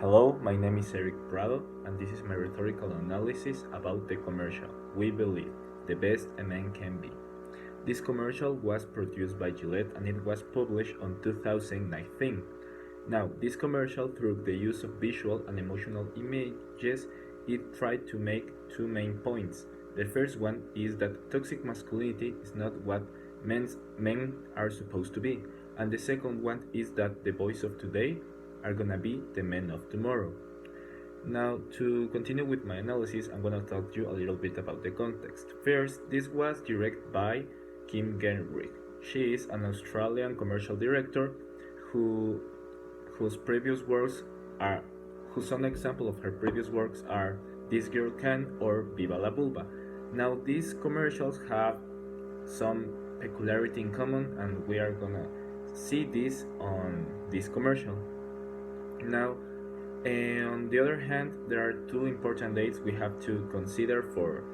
Hello, my name is Eric Prado, and this is my rhetorical analysis about the commercial We Believe, the best a man can be. This commercial was produced by Gillette and it was published on 2019. Now, this commercial, through the use of visual and emotional images, it tried to make two main points. The first one is that toxic masculinity is not what men are supposed to be, and the second one is that the boys of today are gonna be the men of tomorrow. Now, to continue with my analysis, I'm gonna talk to you a little bit about the context. First, this was directed by Kim Genrich. She is an Australian commercial director who whose previous works are whose some example of her previous works are This Girl Can or Viva la Vulva. Now, these commercials have some peculiarity in common, and we are gonna see this on this commercial. Now, on the other hand, there are two important dates we have to consider for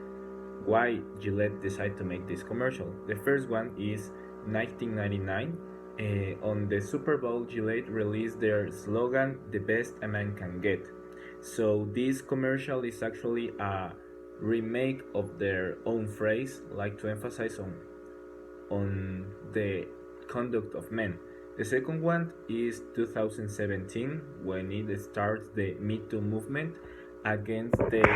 why Gillette decided to make this commercial. The first one is 1999. On the Super Bowl, Gillette released their slogan, "The best a man can get." So this commercial is actually a remake of their own phrase, like to emphasize on the conduct of men. The second one is 2017, when it starts the Me Too movement against the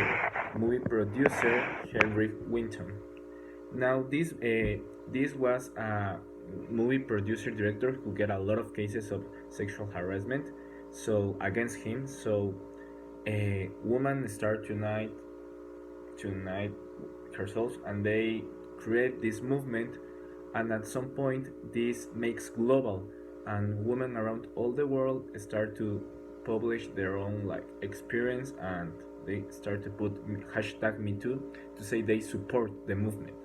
movie producer Henry Winton. Now, this was a movie producer director who get a lot of cases of sexual harassment, so against him. So, women start to unite themselves, and they create this movement. And at some point, this makes global, and women around all the world start to publish their own experience, and they start to put hashtag #MeToo to say they support the movement.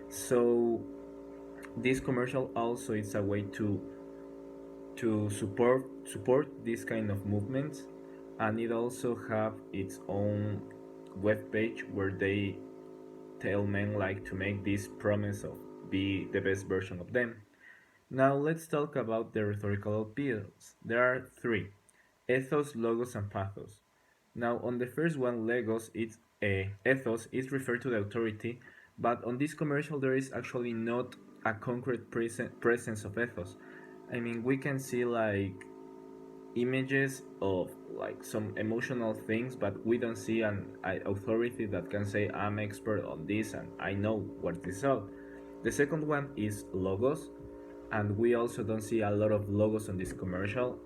So this commercial also is a way to support this kind of movements, and it also have its own web page where they tell men to make this promise of be the best version of them. Now let's talk about the rhetorical appeals. There are three: ethos, logos, and pathos. Now, on the first one, Legos, it's ethos is referred to the authority, but on this commercial there is actually not a concrete presence of ethos. I mean, we can see images of some emotional things, but we don't see an authority that can say, "I'm expert on this and I know what this is all." The second one is logos, and we also don't see a lot of logos on this commercial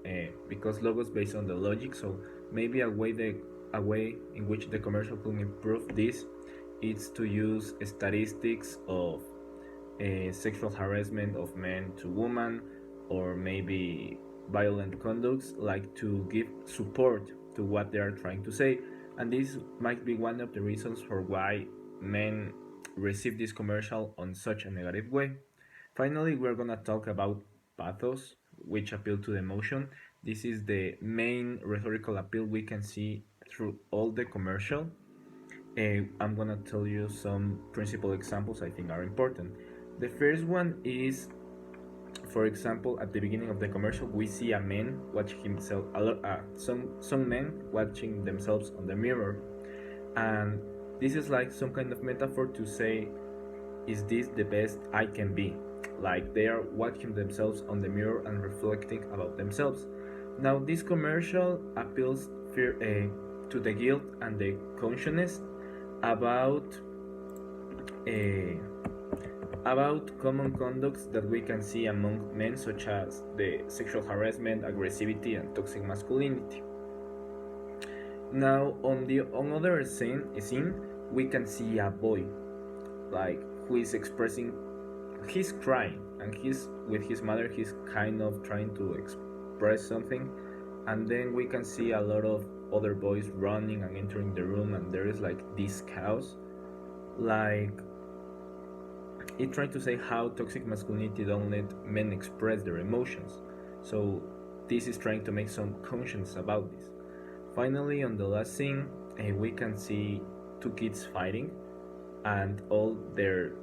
because logos based on the logic. So maybe a way in which the commercial could improve this is to use statistics of sexual harassment of men to women, or maybe violent conducts, to give support to what they are trying to say. And this might be one of the reasons for why men receive this commercial on such a negative way. Finally, we're gonna talk about pathos, which appeal to the emotion. This is the main rhetorical appeal we can see through all the commercial. I'm gonna tell you some principal examples I think are important. The first one is, for example, at the beginning of the commercial, we see a man watching himself. Some men watching themselves on the mirror, and this is some kind of metaphor to say, "Is this the best I can be?" They are watching themselves on the mirror and reflecting about themselves. Now, this commercial appeals to the guilt and the consciousness about common conducts that we can see among men, such as the sexual harassment, aggressivity, and toxic masculinity. Now, on other scene, we can see a boy, who is expressing, he's crying, and he's with his mother. He's kind of trying to express something, and then we can see a lot of other boys running and entering the room, and there is this chaos, it trying to say how toxic masculinity don't let men express their emotions. So this is trying to make some conscience about this. Finally, on the last scene, we can see two kids fighting, and all their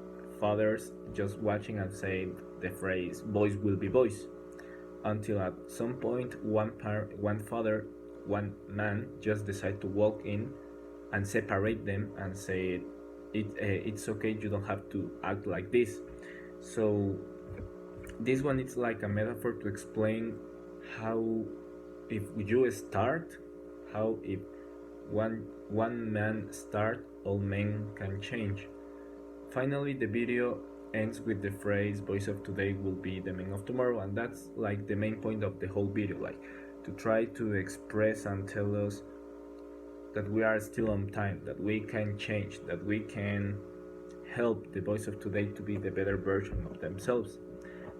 fathers just watching and saying the phrase "boys will be boys," until at some point one father one man just decide to walk in and separate them and say it's okay, you don't have to act like this. So this one is like a metaphor to explain how if you start, how if one man start, all men can change. Finally, the video ends with the phrase voice of today will be the men of tomorrow, and that's like the main point of the whole video, like to try to express and tell us that we are still on time, that we can change, that we can help the voice of today to be the better version of themselves.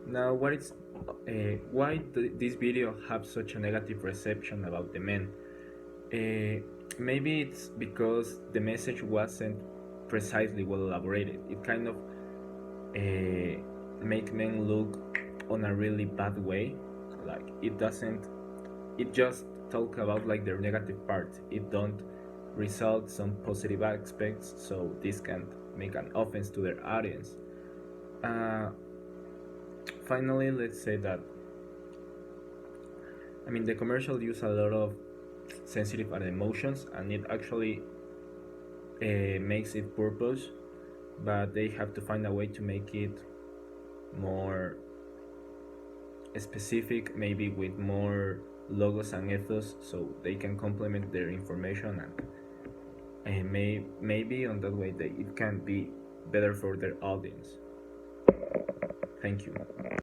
Now, why this video have such a negative reception about the men? Maybe it's because the message wasn't precisely well elaborated. It kind of make men look on a really bad way. Like it just talk about like their negative parts. It don't result some positive aspects, so this can make an offense to their audience. Finally, let's say that the commercial use a lot of sensitive emotions, and it actually makes it purpose, but they have to find a way to make it more specific, maybe with more logos and ethos, so they can complement their information, and maybe on that way it can be better for their audience. Thank you.